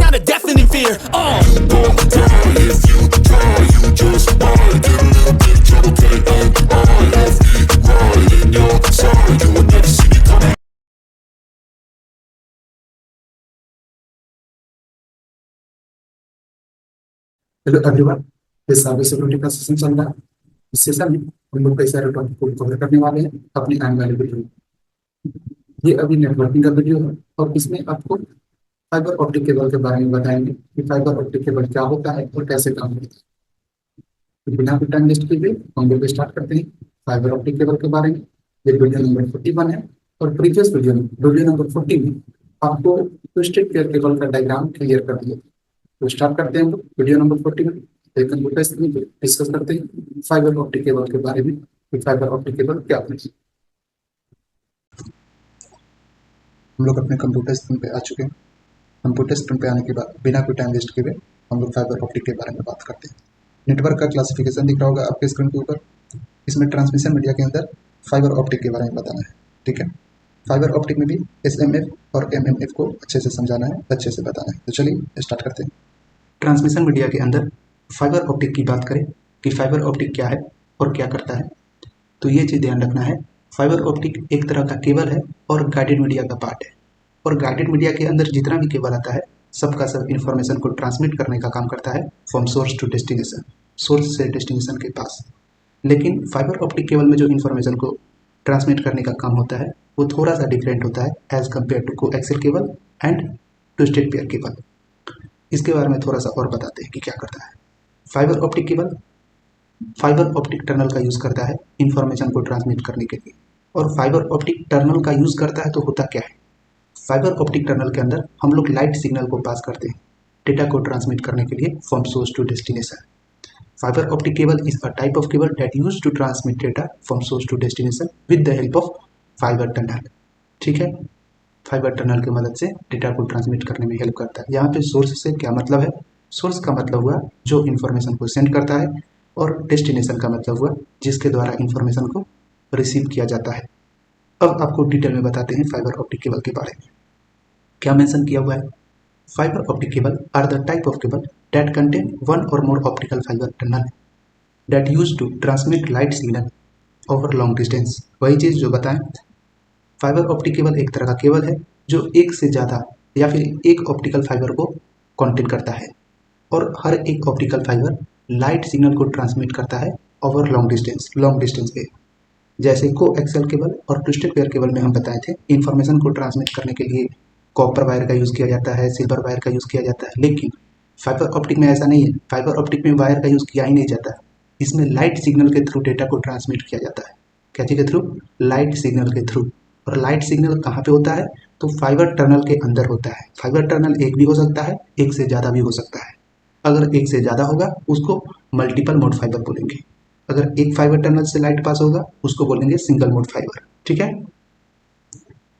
sound of deafening fear. You won't die if you try. You just might get a little bit of trouble. K-A-I-F-E, right in your side. You will never see me coming. Hello everyone, ये cyber security का session चल रहा है। इस session में हम लोग कई सारे टॉपिक को कवर करने वाले हैं अपनी आने वाली वीडियो में। ये अभी नेटवर्किंग का वीडियो है और इसमें आपको फाइबर ऑप्टिक केबल के बारे में बताएंगे कि फाइबर ऑप्टिक केबल क्या होता है और कैसे काम करता है। तो बिना कोई टाइम वेस्ट किए हम लोग स्टार्ट करते हैं फाइबर ऑप्टिक केबल के बारे में। ये वीडियो नंबर 41 है और प्रीवियस वीडियो में वीडियो नंबर 40 में आपको ट्विस्टेड पेयर केबल का डायग्राम क्लियर कर दिया। तो स्टार्ट करते हैं हम लोग वीडियो नंबर 40 में। कंप्यूटर स्क्रीन पे डिस्कस करते हैं फाइबर ऑप्टिक केबल के बारे में कि फाइबर ऑप्टिक केबल क्या होती है। हम लोग अपने कंप्यूटर स्क्रीन पे आ चुके हैं। कंप्यूटर स्क्रीन पे आने के बाद बिना कोई टाइम वेस्ट किए हम लोग फाइबर ऑप्टिक के बारे में बात करते हैं। नेटवर्क का क्लासिफिकेशन दिख रहा होगा आपके स्क्रीन के ऊपर। इसमें ट्रांसमिशन मीडिया के अंदर फाइबर ऑप्टिक के बारे में बताना है, ठीक है। फाइबर ऑप्टिक में भी SMF और MMF को अच्छे से समझाना है, अच्छे से बताना है। तो चलिए स्टार्ट करते हैं। ट्रांसमिशन मीडिया के अंदर फाइबर ऑप्टिक की बात करें कि फाइबर ऑप्टिक क्या है और क्या करता है, तो ये चीज़ ध्यान रखना है। फाइबर ऑप्टिक एक तरह का केबल है और गाइडेड मीडिया का पार्ट है। और गाइडेड मीडिया के अंदर जितना भी केबल आता है सबका सब इंफॉर्मेशन को ट्रांसमिट करने का काम करता है from source to destination, source से डेस्टिनेशन के पास। लेकिन फाइबर ऑप्टिक केबल में जो इन्फॉर्मेशन को ट्रांसमिट करने का काम होता है वो थोड़ा सा डिफरेंट होता है as compare to coaxial cable and twisted pair cable. इसके बारे में थोड़ा सा और बताते हैं कि क्या करता है। Fibre optic cable fibre optic tunnel का यूज़ करता है इंफॉर्मेशन को ट्रांसमिट करने के लिए। और फाइबर ऑप्टिक टनल का यूज़ करता है तो होता क्या है, फाइबर ऑप्टिक टनल के अंदर हम लोग लाइट सिग्नल को पास करते हैं डेटा को ट्रांसमिट करने के लिए from source to destination. Fibre optic cable is a type of cable that use to transmit data from source to destination with the help of fibre tunnel, ठीक है। Fibre tunnel की मदद से data को transmit करने में help करता है। यहाँ पे सोर्स से क्या मतलब है, सोर्स का मतलब हुआ जो इन्फॉर्मेशन को सेंड करता है और डेस्टिनेशन का मतलब हुआ जिसके द्वारा इन्फॉर्मेशन को रिसीव किया जाता है। अब आपको डिटेल में बताते हैं फाइबर ऑप्टिक केबल के बारे में। क्या मेंशन किया हुआ है, fibre optic cable are the type of cable that contain one or more optical fibre tunnel that use to transmit light signal over long distance. वही चीज़ जो बताएं, फाइबर ऑप्टिक केबल एक तरह का केबल है जो एक से ज़्यादा या फिर एक ऑप्टिकल फाइबर को कंटेन करता है और हर एक ऑप्टिकल फाइबर लाइट सिग्नल को ट्रांसमिट करता है ओवर लॉन्ग डिस्टेंस पे। जैसे कोएक्सियल केबल और ट्विस्टेड पेयर केबल में हम बताए थे इंफॉर्मेशन को ट्रांसमिट करने के लिए कॉपर वायर का यूज़ किया जाता है, सिल्वर वायर का यूज़ किया जाता है। लेकिन फाइबर ऑप्टिक में ऐसा नहीं है। फाइबर ऑप्टिक में वायर का यूज़ किया ही नहीं जाता। इसमें लाइट सिग्नल के थ्रू डेटा को ट्रांसमिट किया जाता है। क्या चीज़ के थ्रू, लाइट सिग्नल के थ्रू। और लाइट सिग्नल कहाँ पे होता है, तो फाइबर टनल के अंदर होता है। फाइबर टनल एक भी हो सकता है, एक से ज़्यादा भी हो सकता है। अगर एक से ज़्यादा होगा उसको मल्टीपल मोड फाइबर बोलेंगे। अगर एक फाइबर टनल से लाइट पास होगा उसको बोलेंगे सिंगल मोड फाइबर, ठीक है।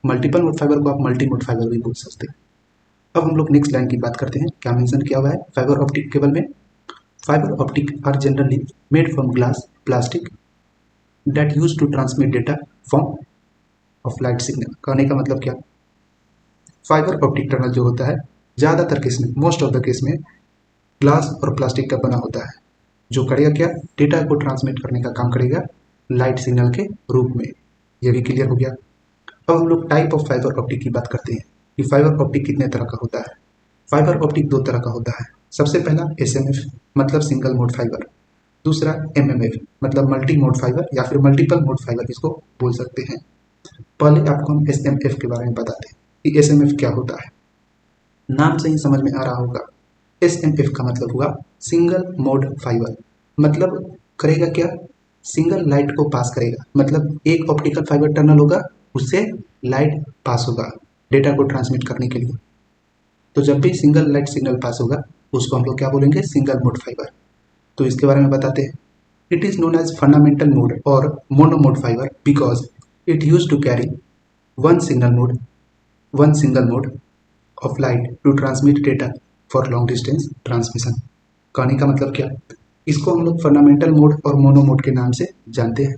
मल्टीपल मोड फाइबर को आप मल्टी मोड फाइबर भी बोल सकते हैं। अब हम लोग नेक्स्ट लाइन की बात करते हैं। क्या मेंशन किया हुआ है फाइबर ऑप्टिक केबल में, fibre optic are generally made from glass plastic that use to transmit data form of light signal. कहने का मतलब क्या, फाइबर ऑप्टिक टनल जो होता है ज़्यादातर केस में, मोस्ट ऑफ द केस में ग्लास और प्लास्टिक का बना होता है, जो करेगा क्या, डेटा को ट्रांसमिट करने का काम करेगा लाइट सिग्नल के रूप में। ये भी क्लियर हो गया। अब हम लोग टाइप ऑफ फाइबर ऑप्टिक की बात करते हैं कि फाइबर ऑप्टिक कितने तरह का होता है। फाइबर ऑप्टिक दो तरह का होता है। सबसे पहला SMF मतलब सिंगल मोड फाइबर, दूसरा MMF मतलब मल्टी मोड फाइबर या फिर मल्टीपल मोड फाइबर इसको बोल सकते हैं। पहले आपको हम SMF के बारे में बताते हैं कि SMF क्या होता है। नाम से ही समझ में आ रहा होगा, SMF का मतलब हुआ सिंगल मोड फाइबर। मतलब करेगा क्या, सिंगल लाइट को पास करेगा। मतलब एक ऑप्टिकल फाइबर टनल होगा, उससे लाइट पास होगा डेटा को ट्रांसमिट करने के लिए। तो जब भी सिंगल लाइट सिग्नल पास होगा उसको हम लोग क्या बोलेंगे, सिंगल मोड फाइबर। तो इसके बारे में बताते हैं। It is known as fundamental mode or monomode fibre because it use to carry one single mode of light to transmit data for long distance transmission. कहने का मतलब क्या, इसको हम लोग फंडामेंटल मोड और मोनोमोड के नाम से जानते हैं।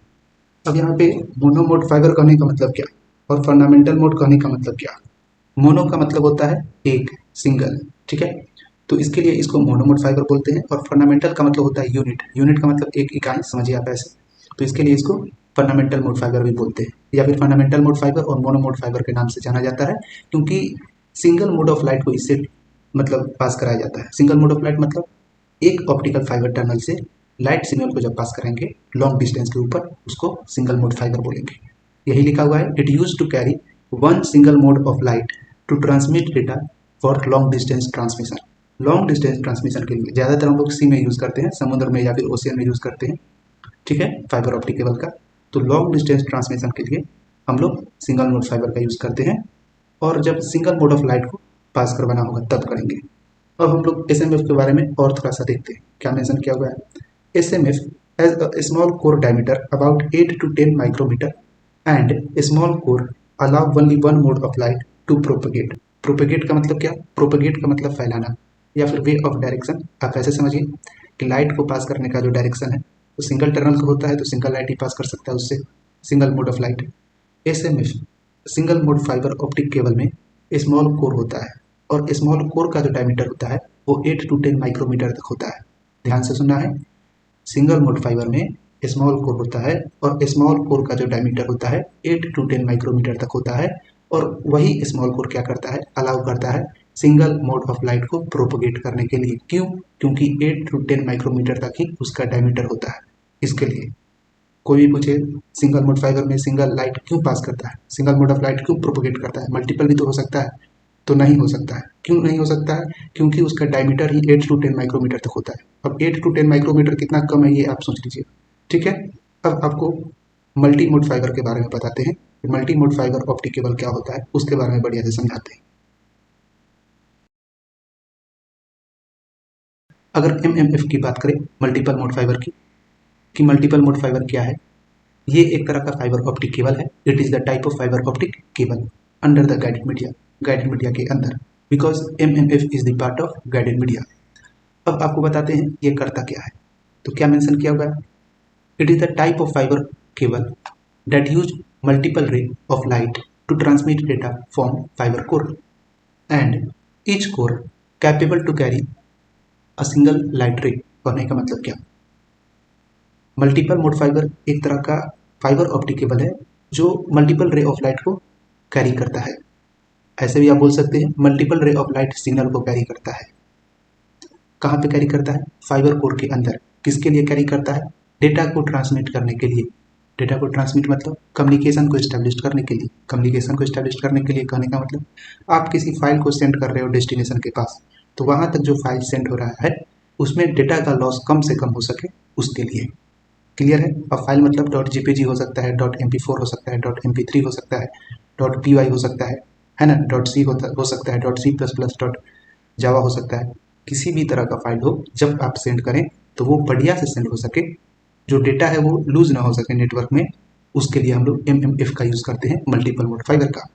अब यहाँ पे मोनोमोड फाइबर कहने का मतलब क्या और फंडामेंटल मोड कहने का मतलब क्या। मोनो का मतलब होता है एक, सिंगल, ठीक है। तो इसके लिए इसको मोनोमोड फाइबर बोलते हैं। और फंडामेंटल का मतलब होता है यूनिट, यूनिट का मतलब एक इकाई, समझिए आप ऐसे। तो इसके लिए इसको फंडामेंटल मोड फाइबर भी बोलते हैं, या फिर फंडामेंटल मोड फाइबर और मोनोमोड फाइबर के नाम से जाना जाता है, क्योंकि सिंगल मोड ऑफ लाइट को इससे मतलब पास कराया जाता है। सिंगल मोड ऑफ लाइट मतलब एक ऑप्टिकल फाइबर टनल से लाइट सिग्नल को जब पास करेंगे लॉन्ग डिस्टेंस के ऊपर, उसको सिंगल मोड फाइबर बोलेंगे। यही लिखा हुआ है, it use to carry one single mode of light to transmit data for long distance transmission. Long distance transmission के लिए ज़्यादातर हम लोग सी में यूज़ करते हैं, समुद्र में या फिर ओशियन में यूज़ करते हैं, ठीक है, फाइबर ऑप्टिक केबल का। तो लॉन्ग डिस्टेंस ट्रांसमिशन के लिए हम लोग सिंगल मोड फाइबर का यूज़ करते हैं, और जब सिंगल मोड ऑफ लाइट को पास करवाना होगा तब करेंगे। अब हम लोग एसएमएफ के बारे में और थोड़ा सा देखते हैं, क्या मेंशन किया हुआ है। SMF has a small core diameter about 8 to 10 micrometre and small core allow only one mode of light to propagate. Propagate का मतलब क्या? प्रोपेगेट का मतलब फैलाना या फिर वे ऑफ डायरेक्शन। आप ऐसे समझिए कि लाइट को पास करने का जो डायरेक्शन है वो सिंगल टनल का होता है, तो सिंगल लाइट ही पास कर सकता है उससे, single mode of light. SMF single mode fibre optic cable में स्मॉल कोर होता है, और स्मॉल कोर का जो डायमीटर होता है वो 8 to 10 माइक्रोमीटर तक होता है। ध्यान से सुनना है, सिंगल मोड फाइबर में स्मॉल कोर होता है, और स्मॉल कोर का जो डायमीटर होता है 8 to 10 माइक्रोमीटर तक होता है, और वही स्मॉल कोर क्या करता है, अलाउ करता है सिंगल मोड ऑफ लाइट को प्रोपोगेट करने के लिए। क्यों? क्योंकि 8 to 10 माइक्रोमीटर तक ही उसका डायमीटर होता है। इसके लिए कोई भी पूछे सिंगल मोड फाइबर में सिंगल लाइट क्यों पास करता है, सिंगल मोड ऑफ लाइट क्यों प्रोपोगेट करता है, मल्टीपल भी तो हो सकता है, तो नहीं हो सकता है। क्यों नहीं हो सकता है? क्योंकि उसका डायमीटर ही 8 to 10 माइक्रोमीटर तक होता है। अब 8 to 10 माइक्रोमीटर कितना कम है ये आप सोच लीजिए, ठीक है। अब आपको मल्टी मोड फाइबर के बारे में बताते हैं, multi mode fibre optic cable क्या होता है, उसके बारे में बढ़िया से समझाते हैं। अगर एमएमएफ की बात करें, मल्टीपल मोड फाइबर की, कि मल्टीपल मोड फाइबर क्या है, ये एक तरह का फाइबर ऑप्टिक केबल है। It is the type of fibre optic cable under the guided media के अंदर, because MMF is the part of guided media. अब आपको बताते हैं ये करता क्या है। तो क्या मेंशन किया हुआ है, it is the type of fibre cable that use multiple ray of light to transmit data from fibre core and each core capable to carry a single light ray. कहने का मतलब क्या, मल्टीपल मोड फाइबर एक तरह का fibre optic cable है जो multiple ray of light को कैरी करता है। ऐसे भी आप बोल सकते हैं multiple ray of light signal को कैरी करता है। कहाँ पे कैरी करता है? फाइबर कोर के अंदर। किसके लिए कैरी करता है? डेटा को ट्रांसमिट करने के लिए। डेटा को ट्रांसमिट मतलब कम्युनिकेशन को इस्टेब्लिश करने के लिए। कम्युनिकेशन को इस्टेब्लिश करने के लिए कहने का मतलब आप किसी फाइल को सेंड कर रहे हो डेस्टिनेशन के पास, तो वहाँ तक जो फाइल सेंड हो रहा है उसमें डेटा का लॉस कम से कम हो सके, उसके लिए। क्लियर है? अब फाइल मतलब .jpg हो सकता है, .mp4 हो सकता है, .mp3 हो सकता है, .py हो सकता है ना, .c हो सकता है, .c++, .java हो सकता है। किसी भी तरह का फाइल हो, जब आप सेंड करें तो वो बढ़िया से सेंड हो सके, जो डेटा है वो लूज ना हो सके नेटवर्क में, उसके लिए हम लोग एमएमएफ का यूज़ करते हैं, मल्टीपल मोड फाइबर का।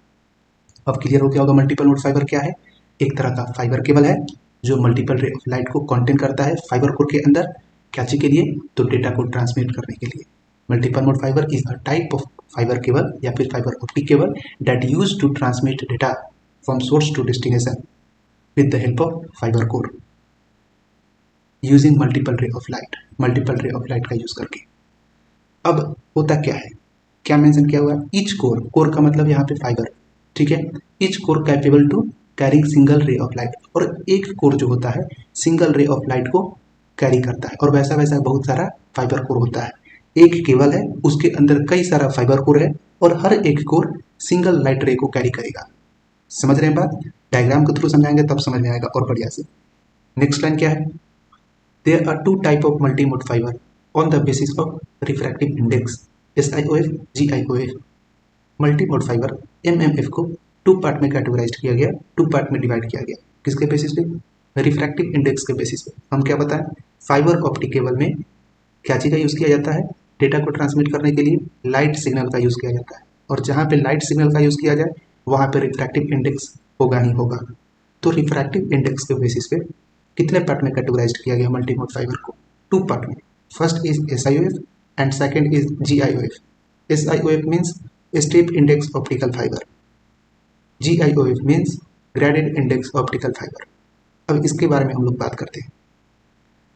अब क्लियर हो गया होगा मल्टीपल मोड फाइबर क्या है। एक तरह का फाइबर केबल है जो मल्टीपल रे ऑफ लाइट को कंटेन करता है फाइबर कोर के अंदर। क्या चीज़ के लिए? तो डेटा को ट्रांसमिट करने के लिए। Multiple mode fibre is a type of fibre cable या फिर fibre optic cable that use to transmit data from source to destination with the help of fibre core using multiple ray of light. Multiple ray of light का use करके। अब होता क्या है, क्या mention किया हुआ है? ईच कोर, कोर का मतलब यहाँ पे फाइबर, ठीक है। Each core capable to carrying single ray of light, और एक कोर जो होता है सिंगल रे ऑफ लाइट को कैरी करता है। और वैसा वैसा बहुत सारा फाइबर कोर होता है। एक केबल है, उसके अंदर कई सारा फाइबर कोर है, और हर एक कोर सिंगल लाइट रे को कैरी करेगा। समझ रहे हैं बात? डायग्राम के थ्रू समझाएंगे तब समझ में आएगा और बढ़िया से। नेक्स्ट लाइन क्या है? There are two type of multi-mode fiber on the basis of refractive index SIOF, GIOF। Multi-mode fibre MMF को टू पार्ट में कैटेगराइज किया गया, टू पार्ट में डिवाइड किया गया। किसके बेसिस पे? रिफ्रैक्टिव इंडेक्स के बेसिस पे। हम क्या बताएं, फाइबर ऑप्टिक केबल में क्या चीज़ का यूज़ किया जाता है? डेटा को ट्रांसमिट करने के लिए लाइट सिग्नल का यूज़ किया जाता है, और जहाँ पे लाइट सिग्नल का यूज़ किया जाए वहाँ पे रिफ्रैक्टिव इंडेक्स होगा ही होगा। तो रिफ्रैक्टिव इंडेक्स के बेसिस पे कितने पार्ट में कैटेगराइज किया गया मल्टीमोड फाइबर को? टू पार्ट में। First is SIOF and second is GIOF। SIOF means step index optical fibre, GIOF means graded index optical fibre. अब इसके बारे में हम लोग बात करते हैं।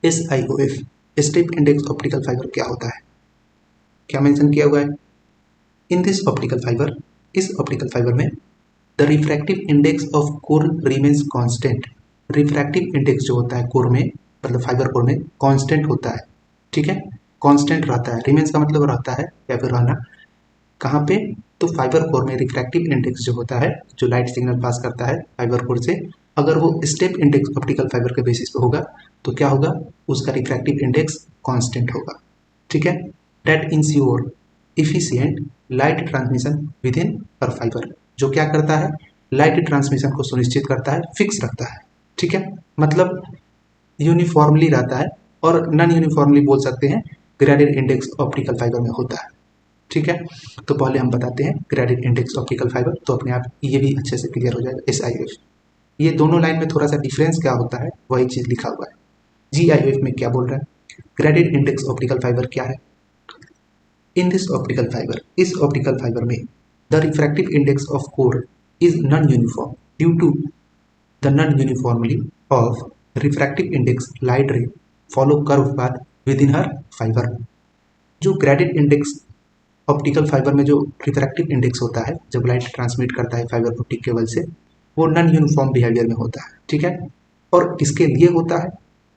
SIOF step index optical fibre क्या होता है, क्या मेंशन किया हुआ है? इन दिस ऑप्टिकल फाइबर, इस ऑप्टिकल फाइबर में the refractive index of core remains constant. Refractive index जो होता है कोर में, मतलब फाइबर कोर में कांस्टेंट होता है, ठीक है, कांस्टेंट रहता है। रिमेन्स का मतलब रहता है या फिर रहना। कहाँ पे? तो फाइबर कोर में रिफ्रैक्टिव इंडेक्स जो होता है, जो लाइट सिग्नल पास करता है फाइबर कोर से, अगर वो स्टेप इंडेक्स ऑप्टिकल फाइबर के बेसिस पे होगा तो क्या होगा? उसका रिफ्रैक्टिव इंडेक्स कांस्टेंट होगा, ठीक है। That ensure efficient light transmission with in पर फाइबर, जो क्या करता है? लाइट ट्रांसमिशन को सुनिश्चित करता है, फिक्स रखता है, ठीक है, मतलब यूनिफॉर्मली रहता है। और नॉन यूनिफॉर्मली बोल सकते हैं ग्रेडेड इंडेक्स ऑप्टिकल फाइबर में होता है, ठीक है। तो पहले हम बताते हैं ग्रेडेड इंडेक्स ऑप्टिकल फाइबर, तो अपने आप ये भी अच्छे से क्लियर हो जाएगा। SIOF, ये दोनों लाइन में थोड़ा सा डिफरेंस क्या होता है वही चीज़ लिखा हुआ है। GIOF में क्या बोल रहा है? ग्रेडेड इंडेक्स ऑप्टिकल फाइबर क्या है? इन दिस ऑप्टिकल फाइबर, इस ऑप्टिकल फाइबर में the refractive index of core is non uniform due to the non uniformly of refractive index light ray follow curve path within हर fibre. जो graded index optical fibre में जो refractive index होता है जब light transmit करता है fibre optic cable से, वो नॉन यूनिफॉर्म बिहेवियर में होता है, ठीक है। और किसके लिए होता है?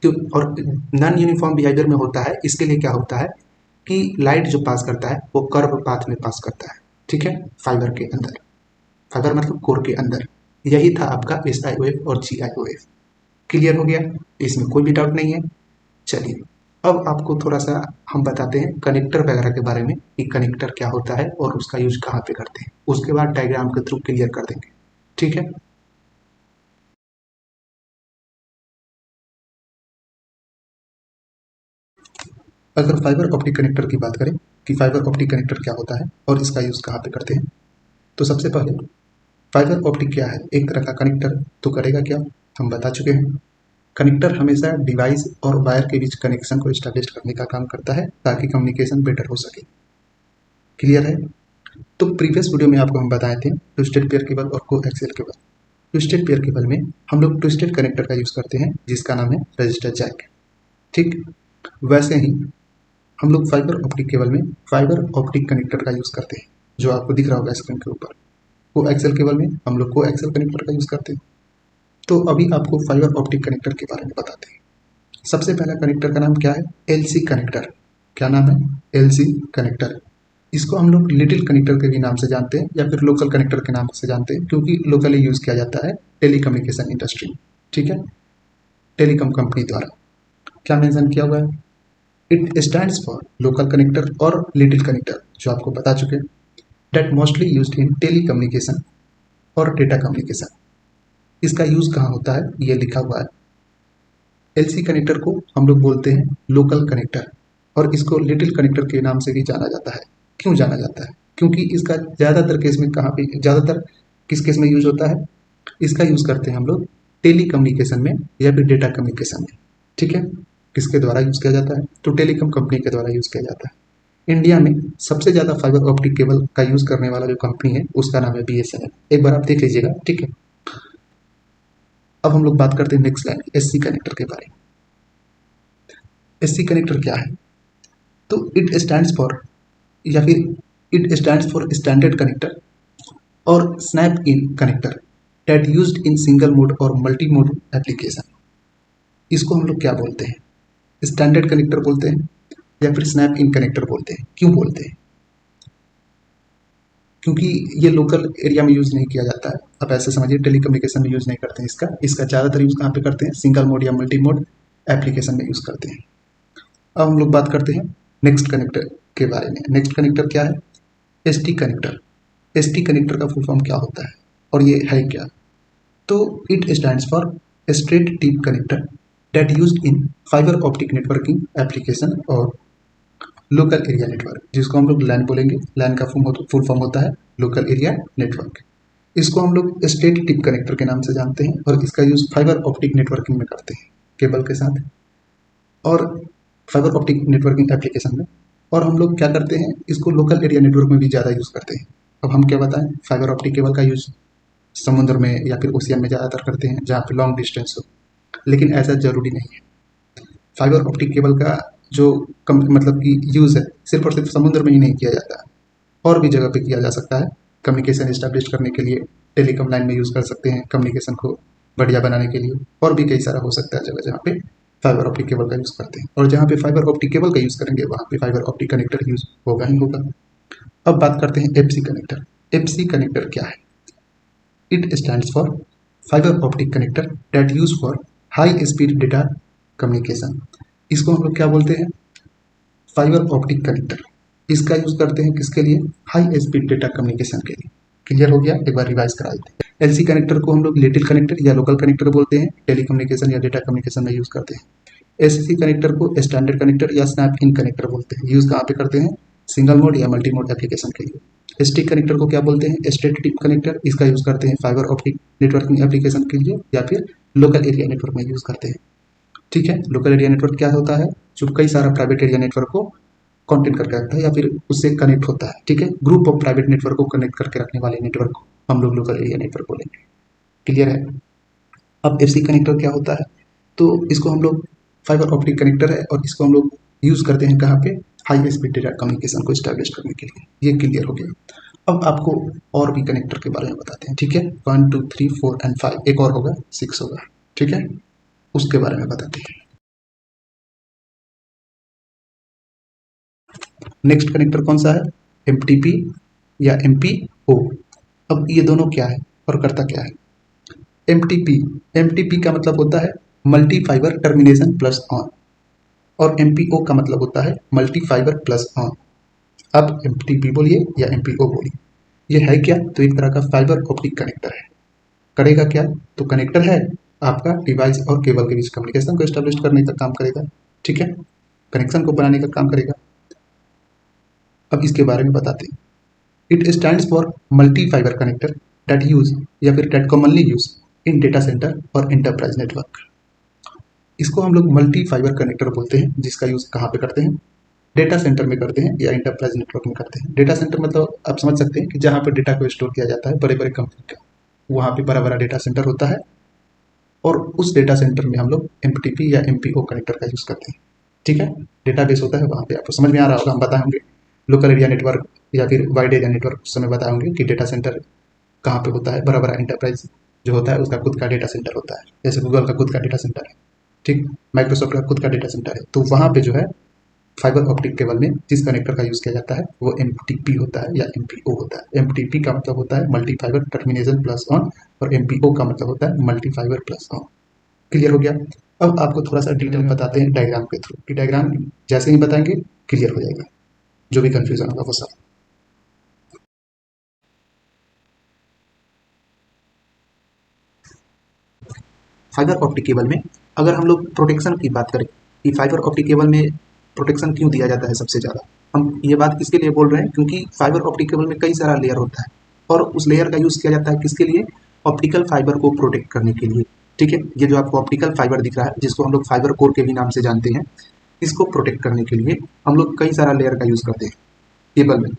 क्यों? और नॉन यूनिफॉर्म बिहेवियर में होता है इसके लिए क्या होता है कि लाइट जो पास करता है वो कर्व पाथ में पास करता है, ठीक है, फाइबर के अंदर। फाइबर मतलब कोर के अंदर। यही था आपका SIOF और GIOF। क्लियर हो गया? इसमें कोई भी डाउट नहीं है। चलिए अब आपको थोड़ा सा हम बताते हैं कनेक्टर वगैरह के बारे में कि कनेक्टर क्या होता है और उसका यूज कहाँ पे करते हैं, उसके बाद डायग्राम के थ्रू क्लियर कर देंगे, ठीक है। अगर फाइबर ऑप्टिक कनेक्टर की बात करें कि फाइबर ऑप्टिक कनेक्टर क्या होता है और इसका यूज कहाँ पे करते हैं, तो सबसे पहले फाइबर ऑप्टिक क्या है? एक तरह का कनेक्टर तो करेगा क्या, हम बता चुके हैं। कनेक्टर हमेशा डिवाइस और वायर के बीच कनेक्शन को स्टैब्लिश करने का काम करता है ताकि कम्युनिकेशन बेटर हो सके। क्लियर है? तो प्रीवियस वीडियो में आपको हम बताए थे ट्विस्टेड पेयर केबल और coaxial cable. Twisted pair cable में हम लोग ट्विस्टेड कनेक्टर का यूज करते हैं जिसका नाम है रजिस्टर जैक, ठीक। वैसे ही हम लोग फाइबर ऑप्टिक केबल में फाइबर ऑप्टिक कनेक्टर का यूज करते हैं जो आपको दिख रहा होगा स्क्रीन के ऊपर। कोएक्सियल केबल में हम लोग कोएक्सियल कनेक्टर का यूज करते हैं। तो अभी आपको फाइबर ऑप्टिक कनेक्टर के बारे में बताते हैं। सबसे पहला कनेक्टर का नाम क्या है? LC connector. क्या नाम है? LC connector. इसको हम लोग लिटिल कनेक्टर के भी नाम से जानते हैं या फिर लोकल कनेक्टर के नाम से जानते हैं क्योंकि लोकली यूज किया जाता है टेलीकम्युनिकेशन इंडस्ट्री, ठीक है, टेलीकॉम कंपनी द्वारा। क्या मेंशन किया हुआ है? It stands for local connector और लिटिल कनेक्टर, जो आपको बता चुके हैं, that mostly used in telecommunication और डेटा कम्युनिकेशन। इसका यूज कहाँ होता है ये लिखा हुआ है। LC कनेक्टर को हम लोग बोलते हैं लोकल कनेक्टर और इसको लिटिल कनेक्टर के नाम से भी जाना जाता है। क्यों जाना जाता है? क्योंकि इसका ज़्यादातर केस में कहाँ पे, ज़्यादातर किस केस में यूज होता है? इसका यूज करते हैं हम लोग टेली कम्युनिकेशन में या फिर डेटा कम्युनिकेशन में, ठीक है। किसके द्वारा यूज किया जाता है? तो टेलीकॉम कंपनी के द्वारा यूज किया जाता है। इंडिया में सबसे ज़्यादा फाइबर ऑप्टिक केबल का यूज करने वाला जो कंपनी है उसका नाम है BSNL। एक बार आप देख लीजिएगा, ठीक है। अब हम लोग बात करते हैं नेक्स्ट लाइन SC कनेक्टर के बारे में। SC कनेक्टर क्या है? तो इट स्टैंड्स फॉर या फिर it stands for standard connector or snap in connector that used in single mode or multi mode application. इसको हम लोग क्या बोलते हैं? स्टैंडर्ड कनेक्टर बोलते हैं या फिर स्नैप इन कनेक्टर बोलते हैं। क्यों बोलते हैं? क्योंकि ये लोकल एरिया में यूज़ नहीं किया जाता है। अब ऐसे समझिए टेलीकम्युनिकेशन में यूज़ नहीं करते हैं इसका ज़्यादातर यूज़ कहाँ पे करते हैं? सिंगल मोड या मल्टी मोड एप्लीकेशन में यूज़ करते हैं। अब हम लोग बात करते हैं नेक्स्ट कनेक्टर के बारे में। नेक्स्ट कनेक्टर क्या है? ST connector. ST कनेक्टर का फुल फॉर्म क्या होता है और ये है क्या? तो it stands for straight tip connector that used in fibre optic networking application और लोकल एरिया नेटवर्क, जिसको हम लोग लैन बोलेंगे। लैन का फुल फॉर्म होता है लोकल एरिया नेटवर्क। इसको हम लोग स्ट्रेट टिप कनेक्टर के नाम से जानते हैं और इसका यूज फाइबर ऑप्टिक नेटवर्किंग में करते हैं केबल के साथ और फाइबर ऑप्टिक नेटवर्किंग एप्लीकेशन में। और हम लोग क्या करते हैं? इसको लोकल एरिया नेटवर्क में भी ज़्यादा यूज़ करते हैं। अब हम क्या बताएं? फाइबर ऑप्टिक केबल का यूज समुद्र में या फिर ओशियन में ज़्यादातर करते हैं जहाँ पे लॉन्ग डिस्टेंस हो। लेकिन ऐसा ज़रूरी नहीं है। फाइबर ऑप्टिक केबल का जो मतलब कि यूज़ है सिर्फ और सिर्फ समुद्र में ही नहीं किया जाता है, और भी जगह पे किया जा सकता है। कम्युनिकेशन इस्टेब्लिश करने के लिए टेलीकॉम लाइन में यूज़ कर सकते हैं, कम्युनिकेशन को बढ़िया बनाने के लिए, और भी कई सारा हो सकता है जगह जहाँ पे फाइबर ऑप्टिक केबल का यूज़ करते हैं। और जहाँ पे फाइबर ऑप्टिक केबल का यूज़ करेंगे वहाँ पे फाइबर ऑप्टिक कनेक्टर यूज़ होगा ही होगा। अब बात करते हैं एफसी कनेक्टर। एफसी कनेक्टर क्या है? It stands for fibre optic connector that use for high speed data communication. इसको हम लोग क्या बोलते हैं? Fibre optic connector. इसका यूज करते हैं किसके लिए? हाई स्पीड डेटा कम्युनिकेशन के लिए। क्लियर हो गया? एक बार रिवाइज करा देते हैं। एलसी कनेक्टर को हम लोग लिटिल कनेक्टर या लोकल कनेक्टर बोलते हैं, टेलीकम्युनिकेशन या डेटा कम्युनिकेशन में यूज करते हैं। एससी कनेक्टर को स्टैंडर्ड कनेक्टर या स्नैप इन कनेक्टर बोलते हैं। यूज कहाँ पे करते हैं? सिंगल मोड या मल्टी मोड एप्लीकेशन के लिए। स्टिक कनेक्टर को क्या बोलते हैं? Straight connector. इसका यूज करते हैं फाइबर ऑप्टिक नेटवर्किंग एप्लीकेशन के लिए या फिर लोकल एरिया नेटवर्क में यूज करते हैं। ठीक है, लोकल एरिया नेटवर्क क्या होता है? जो कई सारा प्राइवेट एरिया नेटवर्क को कॉन्टेक्ट करके रखता है या फिर उससे कनेक्ट होता है। ठीक है, ग्रुप ऑफ प्राइवेट नेटवर्क को कनेक्ट करके रखने वाले नेटवर्क को हम लोग लोकल एरिया नेटवर्क बोलेंगे। क्लियर है? अब एफसी कनेक्टर क्या होता है? तो इसको हम लोग फाइबर ऑप्टिक कनेक्टर है और इसको हम लोग यूज करते हैं कहाँ पे? हाई स्पीड डेटा कम्युनिकेशन को स्टैब्लिश करने के लिए। ये क्लियर हो गया। अब आपको और भी कनेक्टर के बारे में बताते हैं। ठीक है, 1 2 3 4 एंड 5, एक और होगा 6 होगा। ठीक है, उसके बारे में बताते हैं। नेक्स्ट कनेक्टर कौन सा है? एमटीपी या एमपीओ। अब ये दोनों क्या है और करता क्या है? एमटीपी, एमटीपी का मतलब होता है multi fibre termination plus on, और एमपीओ का मतलब होता है मल्टी फाइबर प्लस ऑन। अब एमटीपी बोलिए या एमपीओ बोलिए, ये है क्या? तो एक तरह का फाइबर ऑप्टिक कनेक्टर है। करेगा क्या? तो कनेक्टर है, आपका डिवाइस और केबल के बीच कम्युनिकेशन को एस्टेब्लिश करने का काम करेगा। ठीक है, कनेक्शन को बनाने का काम करेगा। अब इसके बारे में बताते हैं। It stands for multi fibre connector that use या फिर that commonly use in data centre और एंटरप्राइज नेटवर्क। इसको हम लोग मल्टी फाइबर कनेक्टर बोलते हैं, जिसका यूज कहाँ पे करते हैं? डेटा सेंटर में करते हैं या एंटरप्राइज नेटवर्क में करते हैं। डेटा सेंटर मतलब आप समझ सकते हैं कि जहाँ पे डेटा को स्टोर किया जाता है बड़े बड़े कंपनी का, वहाँ पे बड़ा बड़ा डेटा सेंटर होता है और उस डेटा सेंटर में हम लोग एमटीपी या एमपीओ कनेक्टर का यूज करते हैं। ठीक है, डेटाबेस होता है वहाँ पे। आपको समझ में आ रहा होगा, हम बताएंगे लोकल एरिया नेटवर्क या फिर वाइड एरिया नेटवर्क उस समय बताएंगे कि डेटा सेंटर कहाँ पे होता है। बड़ा बड़ा एंटरप्राइज जो होता है उसका खुद का डेटा सेंटर होता है, जैसे गूगल का खुद का डेटा सेंटर है। ठीक, माइक्रोसॉफ्ट का खुद का डेटा सेंटर है। तो वहाँ पे जो है फाइबर ऑप्टिक केबल में जिस कनेक्टर का यूज़ किया जाता है वो एमटीपी होता है या एमपीओ होता है। एमटीपी का मतलब होता है multi fibre termination plus on और एमपीओ का मतलब होता है multi fibre plus on. Clear हो गया? अब आपको थोड़ा सा डिटेल में बताते हैं डायग्राम के थ्रू, कि डायग्राम जैसे ही बताएंगे क्लियर हो जाएगा, जो भी कंफ्यूजन होगा वो सब। फाइबर ऑप्टिक केबल में अगर हम लोग प्रोटेक्शन की बात करें कि फाइबर ऑप्टिक केबल में प्रोटेक्शन क्यों दिया जाता है सबसे ज़्यादा, हम ये बात किसके लिए बोल रहे हैं? क्योंकि फाइबर ऑप्टिक केबल में कई सारा लेयर होता है और उस लेयर का यूज़ किया जाता है किसके लिए? ऑप्टिकल फाइबर को प्रोटेक्ट करने के लिए। ठीक है, ये जो आपको ऑप्टिकल फाइबर दिख रहा है जिसको हम लोग फाइबर कोर के भी नाम से जानते हैं, इसको प्रोटेक्ट करने के लिए हम लोग कई सारा लेयर का यूज़ करते हैं। केबल में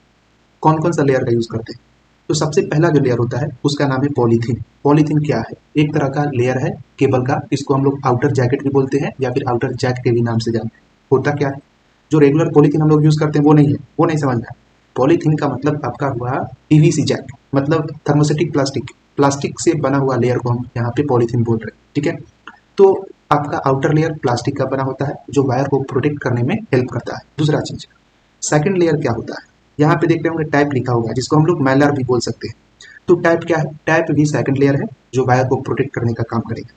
कौन कौन सा लेयर का यूज़ करते हैं? तो सबसे पहला जो लेयर होता है उसका नाम है पॉलीथीन। पॉलीथीन क्या है? एक तरह का लेयर है केबल का, इसको हम लोग आउटर जैकेट भी बोलते हैं या फिर आउटर जैक के भी नाम से जानते हैं। होता क्या है? जो रेगुलर पॉलीथीन हम लोग यूज़ करते हैं वो नहीं है, वो नहीं समझना है। पॉलीथीन का मतलब आपका हुआ पीवीसी जैक, मतलब थर्मोसेटिक प्लास्टिक, प्लास्टिक से बना हुआ लेयर को हम यहाँ पे पॉलीथीन बोल रहे हैं। ठीक है, तो आपका आउटर लेयर प्लास्टिक का बना होता है जो वायर को प्रोटेक्ट करने में हेल्प करता है। दूसरा चीज, सेकंड लेयर क्या होता है? यहाँ पे देख रहे होंगे टाइप लिखा होगा जिसको हम लोग मैलर भी बोल सकते हैं। तो टाइप क्या है? टाइप भी सेकंड लेयर है जो वायर को प्रोटेक्ट करने का काम करेगा।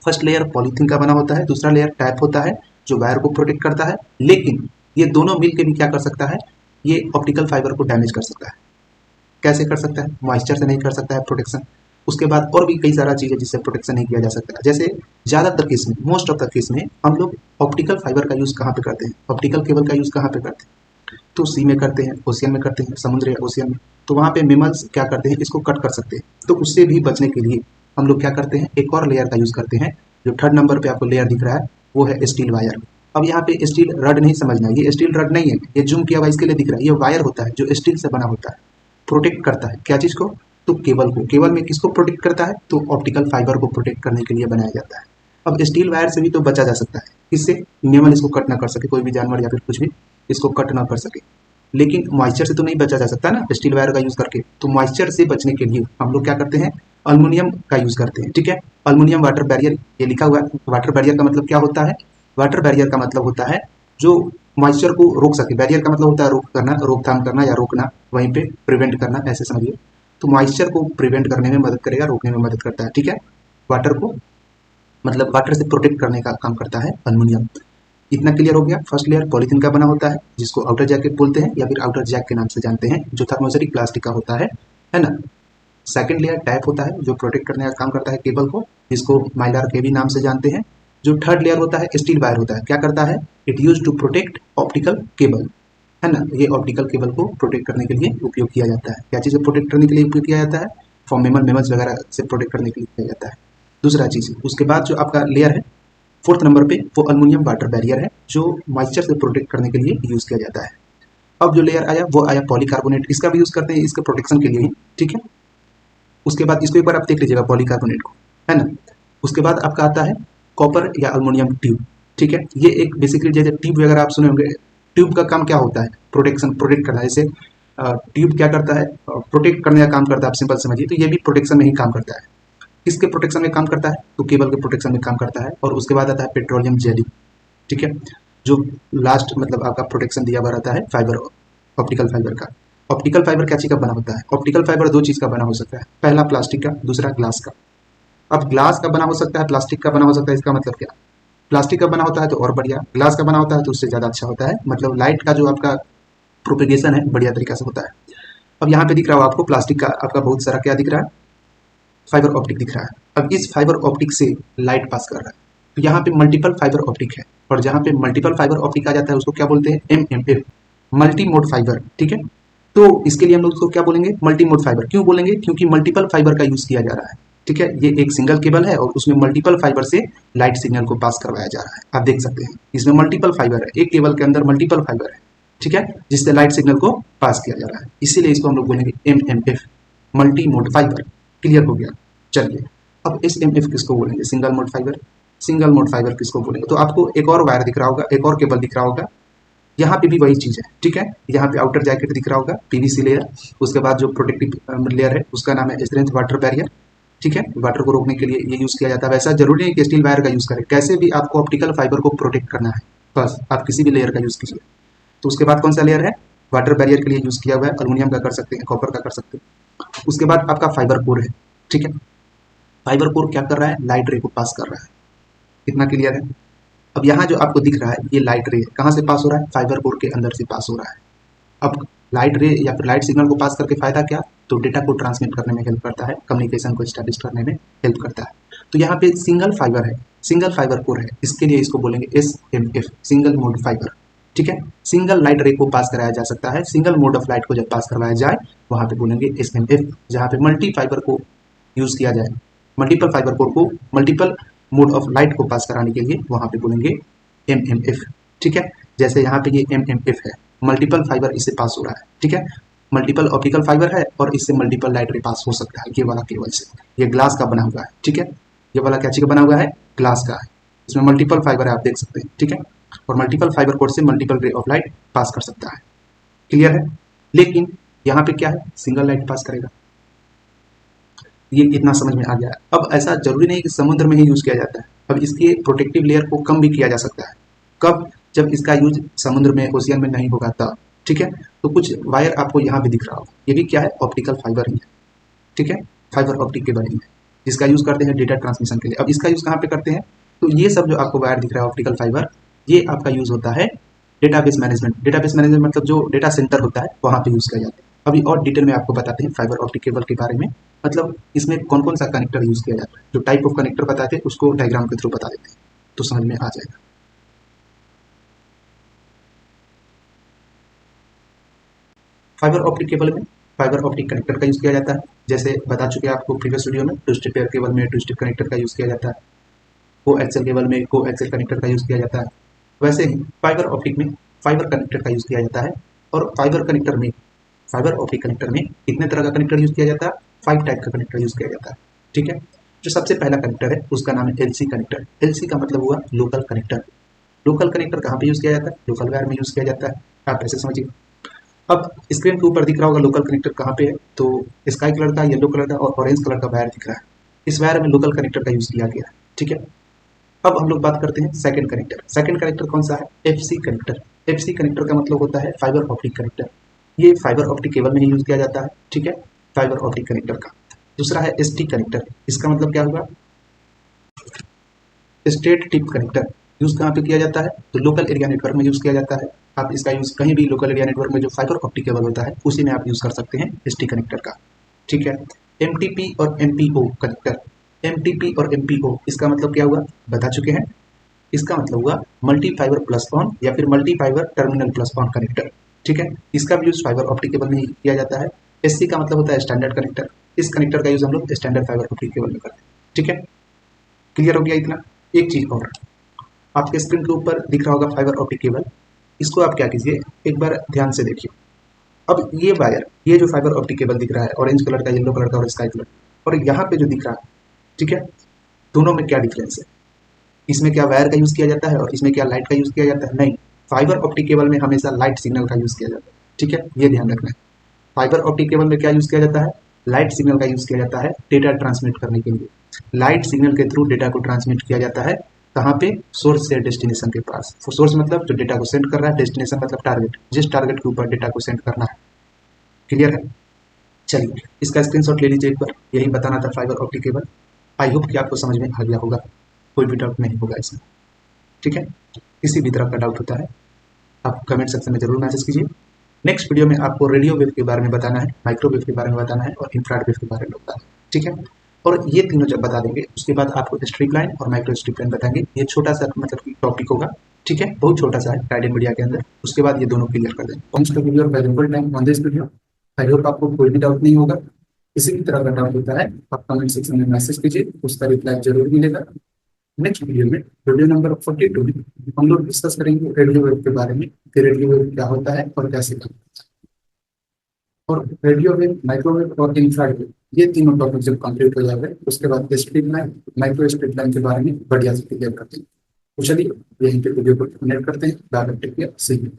फर्स्ट लेयर पॉलीथीन का बना होता है, दूसरा लेयर टाइप होता है जो वायर को प्रोटेक्ट करता है, लेकिन ये दोनों मिलकर भी क्या कर सकता है? ये ऑप्टिकल फाइबर को डैमेज कर सकता है। कैसे कर सकता है? मॉइस्चर से नहीं कर सकता है प्रोटेक्शन। उसके बाद और भी कई सारा चीज़ें जिससे प्रोटेक्शन नहीं किया जा सकता। जैसे ज़्यादातर केस में, मोस्ट ऑफ द केस में हम लोग ऑप्टिकल फाइबर का यूज़ कहाँ पे करते हैं? ऑप्टिकल केबल का यूज़ कहाँ पे करते हैं? तो सी में करते हैं, ओशियन में करते हैं, समुद्र या ओशियन में। तो वहाँ पे मिमल्स क्या करते हैं? इसको कट कर सकते हैं। तो उससे भी बचने के लिए हम लोग क्या करते हैं? एक और लेयर का यूज़ करते हैं। जो थर्ड नंबर पे आपको लेयर दिख रहा है वो है स्टील वायर। अब यहाँ पे स्टील रड नहीं समझना, ये स्टील रड नहीं है, ये जूम किया हुआ इसके लिए दिख रहा है। ये वायर होता है जो स्टील से बना होता है, प्रोटेक्ट करता है क्या चीज़ को? तो केबल को। केबल में किसको प्रोटेक्ट करता है? तो ऑप्टिकल फाइबर को प्रोटेक्ट करने के लिए बनाया जाता है। अब स्टील वायर से भी तो बचा जा सकता है, इससे एनिमल इसको कट ना कर सके, कोई भी जानवर या फिर कुछ भी इसको कट ना कर सके। लेकिन मॉइस्चर से तो नहीं बचा जा सकता ना स्टील वायर का यूज़ करके। तो मॉइस्चर से बचने के लिए हम लोग क्या करते हैं, अल्मुनियम का यूज़ करते हैं। ठीक है, अल्मुनियम वाटर बैरियर, ये लिखा हुआ है। वाटर बैरियर का मतलब क्या होता है, वाटर बैरियर का मतलब होता है जो मॉइस्चर को रोक सके। बैरियर का मतलब होता है रोक करना, रोकथाम करना या रोकना, वहीं पे प्रिवेंट करना, ऐसे समझिए। तो मॉइस्चर को प्रिवेंट करने में मदद करेगा, रोकने में मदद करता है। ठीक है, वाटर को मतलब वाटर से प्रोटेक्ट करने का काम करता है अल्मुनियम। इतना क्लियर हो गया। फर्स्ट लेयर पॉलीथीन का बना होता है, जिसको आउटर जैकेट बोलते हैं या फिर आउटर जैक के नाम से जानते हैं, जो थर्मोजेटिक प्लास्टिक का होता है ना। सेकंड लेयर टैप होता है, जो प्रोटेक्ट करने का काम करता है केबल को, जिसको माइलर के भी नाम से जानते हैं। जो थर्ड लेयर होता है स्टील वायर होता है, क्या करता है, it use to protect optical cable, है ना। ये ऑप्टिकल केबल को प्रोटेक्ट करने के लिए उपयोग किया जाता है। क्या चीज़ प्रोटेक्ट करने के लिए उपयोग किया जाता है, फॉर मेमल्स वगैरह से प्रोटेक्ट करने के लिए किया जाता है। दूसरा चीज़, उसके बाद जो आपका लेयर है फोर्थ नंबर पे, वो अल्मुनियम वाटर बैरियर है, जो मॉइस्चर से प्रोटेक्ट करने के लिए यूज़ किया जाता है। अब जो लेयर आया वो आया पॉलीकार्बोनेट, इसका भी यूज़ करते हैं इसके प्रोटेक्शन के लिए ही। ठीक है, उसके बाद इसको एक बार आप देख लीजिएगा पॉलीकार्बोनेट को, है ना। उसके बाद आपका आता है कॉपर या अल्मुनियम ट्यूब। ठीक है, ये एक बेसिकली जैसे ट्यूब वगैरह आप सुने होंगे, ट्यूब का काम क्या होता है, प्रोटेक्ट करना। जैसे ट्यूब क्या करता है, प्रोटेक्ट करने का काम करता है, आप सिंपल समझिए। तो ये भी प्रोटेक्शन में ही काम करता है। किसके प्रोटेक्शन में काम करता है, तो केबल के प्रोटेक्शन में काम करता है। और उसके बाद आता है पेट्रोलियम जेली। ठीक है, जो लास्ट मतलब आपका प्रोटेक्शन दिया हुआ रहता है फाइबर, ऑप्टिकल फाइबर का। ऑप्टिकल फाइबर क्या चीज़ का बना होता है, ऑप्टिकल फाइबर दो चीज़ का बना हो सकता है, पहला प्लास्टिक का, दूसरा ग्लास का। अब ग्लास का बना हो सकता है, प्लास्टिक का बना हो सकता है, इसका मतलब क्या, प्लास्टिक का बना होता है तो और बढ़िया, ग्लास का बना होता है तो उससे ज़्यादा अच्छा होता है। मतलब लाइट का जो आपका प्रोपेगेशन है बढ़िया तरीका से होता है। अब यहाँ पे दिख रहा हो आपको प्लास्टिक का आपका बहुत सारा क्या दिख रहा है, फाइबर ऑप्टिक दिख रहा है। अब इस फाइबर ऑप्टिक से लाइट पास कर रहा है, तो यहाँ पे मल्टीपल फाइबर ऑप्टिक है। और जहाँ पे मल्टीपल फाइबर ऑप्टिक आ जाता है उसको क्या बोलते हैं, MMF, मल्टी मोड फाइबर। ठीक है, तो इसके लिए हम लोग उसको क्या बोलेंगे, मल्टी मोड फाइबर। क्यों बोलेंगे, क्योंकि मल्टीपल फाइबर का यूज किया जा रहा है। ठीक है, ये एक सिंगल केबल है और उसमें मल्टीपल फाइबर से लाइट सिग्नल को पास करवाया जा रहा है। आप देख सकते हैं इसमें मल्टीपल फाइबर है, एक केबल के अंदर मल्टीपल फाइबर है। ठीक है, जिससे लाइट सिग्नल को पास किया जा रहा है, इसीलिए इसको हम लोग बोलेंगे MMF, multi mode fibre. Clear हो गया। चलिए, अब SMF किसको बोलेंगे, single mode fibre. Single mode fibre किसको बोलेंगे, तो आपको एक और वायर दिख रहा होगा, एक और केबल दिख रहा होगा, यहाँ पे भी वही चीज़ है। ठीक है, यहाँ पे आउटर जैकेट दिख रहा होगा, PVC लेयर। उसके बाद जो प्रोटेक्टिव लेयर है उसका नाम है स्ट्रेंथ वाटर बैरियर। ठीक है, वाटर को रोकने के लिए ये यूज़ किया जाता है। वैसा जरूरी नहीं कि स्टील वायर का यूज़ करें, कैसे भी आपको ऑप्टिकल फाइबर को प्रोटेक्ट करना है, बस आप किसी भी लेयर का यूज़ कीजिए। तो उसके बाद कौन सा लेयर है, वाटर बैरियर के लिए यूज़ किया हुआ है, अल्मुनियम का कर सकते हैं, कॉपर का कर सकते हैं। उसके बाद आपका फाइबर कोर है। ठीक है, फाइबर कोर क्या कर रहा है, लाइट रे को पास कर रहा है। कितना क्लियर है। अब यहाँ जो आपको दिख रहा है ये लाइट रे कहाँ से पास हो रहा है, फाइबर कोर के अंदर से पास हो रहा है। अब लाइट रे या फिर लाइट सिग्नल को पास करके फायदा क्या, तो डेटा को ट्रांसमिट करने में हेल्प करता है, कम्युनिकेशन को स्टैब्लिश करने में हेल्प करता है। तो यहाँ पे सिंगल फाइबर है, सिंगल फाइबर कोर है, इसके लिए इसको बोलेंगे SMF, सिंगल मोड फाइबर। ठीक है, सिंगल लाइट रे को पास कराया जा सकता है, सिंगल मोड ऑफ लाइट को जब पास करवाया जाए वहाँ पे बोलेंगे SMF। जहाँ पे मल्टी फाइबर को यूज़ किया जाए, मल्टीपल फाइबर कोर को मल्टीपल मोड ऑफ लाइट को पास कराने के लिए वहाँ पे बोलेंगे MMF। ठीक है, जैसे यहाँ पे ये MMF है, मल्टीपल फाइबर इससे पास हो रहा है। ठीक है, मल्टीपल ऑप्टिकल फाइबर है और इससे मल्टीपल लाइट रे पास हो सकता है, ये वाला केबल से। ये ग्लास का बना हुआ है। ठीक है, ये वाला क्या चीज़ का बना हुआ है, ग्लास का है, इसमें मल्टीपल फाइबर है, आप देख सकते हैं। ठीक है, और मल्टीपल फाइबर कोड से multiple ray of light pass कर सकता है। क्लियर है, लेकिन यहाँ पे क्या है, सिंगल लाइट पास करेगा। ये इतना समझ में आ गया। अब ऐसा जरूरी नहीं कि समुद्र में ही यूज किया जाता है, अब इसके प्रोटेक्टिव लेयर को कम भी किया जा सकता है। कब, जब इसका यूज समुद्र में, ओशियन में नहीं होगा तब। ठीक है, तो कुछ वायर आपको यहाँ पे दिख रहा होगा, ये भी क्या है, ऑप्टिकल फाइबर ही है। ठीक है, फाइबर ऑप्टिक के बारे में, जिसका यूज करते हैं डेटा ट्रांसमिशन के लिए। अब इसका यूज कहाँ पे करते हैं, तो ये सब जो आपको वायर दिख रहा है ऑप्टिकल फाइबर, ये आपका यूज होता है डेटाबेस मैनेजमेंट। डेटाबेस मैनेजमेंट मतलब जो डेटा सेंटर होता है वहाँ पे यूज किया जाता है। अभी और डिटेल में आपको बताते हैं फाइबर ऑप्टिक केबल के बारे में, मतलब इसमें कौन कौन सा कनेक्टर यूज किया जाता है। जो टाइप ऑफ कनेक्टर बताते हैं उसको डायग्राम के थ्रू बता देते हैं, तो समझ में आ जाएगा। फाइबर ऑप्टिक केबल में फाइबर ऑप्टिक कनेक्टर का यूज किया जाता है, जैसे बता चुके हैं आपको प्रीवियस वीडियो में। ट्विस्टेड पेयर केबल में ट्विस्टेड कनेक्टर का यूज किया जाता है, को एक्सेल केबल में को एक्सेल कनेक्टर का यूज किया जाता है। वैसे ही फाइबर ऑप्टिक में फाइबर कनेक्टर का यूज किया जाता है। और फाइबर कनेक्टर में, फाइबर ऑप्टिक कनेक्टर में कितने तरह का कनेक्टर यूज किया जाता है, 5 टाइप का कनेक्टर यूज किया जाता है। ठीक है, जो सबसे पहला कनेक्टर है उसका नाम है एलसी कनेक्टर। एलसी का मतलब हुआ लोकल कनेक्टर। लोकल कनेक्टर कहाँ पे यूज किया जाता है? लोकल वायर में यूज किया जाता है। आप ऐसे समझिए। अब स्क्रीन के ऊपर दिख रहा होगा लोकल कनेक्टर कहाँ पे है, तो स्काई कलर का, येलो कलर का और ऑरेंज कलर का वायर दिख रहा है। इस वायर में लोकल कनेक्टर का यूज किया गया है। ठीक है। अब हम लोग बात करते हैं सेकंड कनेक्टर। सेकंड कनेक्टर कौन सा है? FC connector. एफसी कनेक्टर का मतलब होता है फाइबर ऑप्टिक कनेक्टर। ये फाइबर ऑप्टिक केबल में ही यूज किया जाता है। ठीक है, फाइबर ऑप्टिक कनेक्टर का। दूसरा है एसटी कनेक्टर। इसका मतलब क्या हुआ? Straight tip connector. यूज कहाँ पे किया जाता है? तो लोकल एरिया नेटवर्क में यूज किया जाता है। आप इसका यूज कहीं भी लोकल एरिया नेटवर्क में जो फाइबर ऑप्टिक केबल होता है उसी में आप यूज कर सकते हैं एसटी कनेक्टर का। ठीक है। एमटीपी और एमपीओ कनेक्टर। एमटीपी और एमपीओ इसका मतलब क्या हुआ? बता चुके हैं। इसका मतलब हुआ मल्टी फाइबर प्लस ऑन या फिर multi fibre terminal plus on connector. ठीक है, इसका भी यूज फाइबर ऑप्टिक केबल में ही किया जाता है। एससी का मतलब होता है स्टैंडर्ड कनेक्टर। इस कनेक्टर का यूज हम लोग स्टैंडर्ड फाइबर ऑप्टिक केबल में करते हैं। ठीक है, क्लियर हो गया इतना? एक चीज और, आपके स्क्रीन के ऊपर दिख रहा होगा फाइबर ऑप्टिक केबल। इसको आप क्या कीजिए, एक बार ध्यान से देखिए। अब ये वायर, ये जो फाइबर ऑप्टिक केबल दिख रहा है ऑरेंज कलर का, येलो कलर का और स्काई कलर, और यहाँ पे जो दिख रहा है, ठीक है, दोनों में क्या डिफरेंस है? इसमें क्या वायर का यूज किया जाता है और इसमें क्या लाइट का यूज किया जाता है? नहीं, फाइबर ऑप्टिक केबल में हमेशा लाइट सिग्नल का यूज किया जाता है। ठीक है, ये ध्यान रखना है। फाइबर ऑप्टिक केबल में क्या यूज किया जाता है? लाइट सिग्नल का यूज किया जाता है डेटा ट्रांसमिट करने के लिए। लाइट सिग्नल के थ्रू डेटा को ट्रांसमिट किया जाता है। कहाँ पे? सोर्स से डेस्टिनेशन के पास। सोर्स मतलब जो डेटा को सेंड कर रहा है, डेस्टिनेशन मतलब टारगेट, जिस टारगेट के ऊपर डेटा को सेंड करना है। क्लियर है? चलिए इसका स्क्रीनशॉट ले लीजिए एक बार। यही बताना था fibre optic cable. I hope कि आपको समझ में आ गया होगा, कोई भी डाउट नहीं होगा इसमें। ठीक है, किसी भी तरह का डाउट होता है आप कमेंट सेक्शन में जरूर मैसेज कीजिए। नेक्स्ट वीडियो में आपको रेडियो वेव के बारे में बताना है, माइक्रोवेव के बारे में बताना है और इंफ्रारेड वेव के बारे में बताना है। ठीक है, और ये तीनों जब बता देंगे उसके बाद आपको स्ट्रिप लाइन और माइक्रो स्ट्रिप लाइन बताएंगे। ये छोटा सा मतलब टॉपिक होगा। ठीक है, बहुत छोटा सा है गाइडेड मीडिया के अंदर। उसके बाद ये दोनों क्लियर कर देंगे। Thanks to give your valuable time on this video. I hope आपको कोई भी डाउट नहीं होगा। किसी भी तरह का डाउट होता है आप कमेंट सेक्शन में मैसेज कीजिए, उसका रिप्लाई जरूर मिलेगा। नेक्स्ट वीडियो में, वीडियो नंबर 42 में, हम लोग डिस्कस करेंगे रेडियो वेव के बारे में कि रेडियो वेव क्या होता है और कैसे करते हैं। और रेडियो वेव, माइक्रोवेव और इंफ्रारेड, ये तीनों टॉपिक जब कंप्लीट हो जाएंगे उसके बाद strip line, micro strip line के बारे में बढ़िया से क्लियर करते हैं। तो चलिए यहीं पे वीडियो को नेट करते हैं। Bye bye, take care, see you.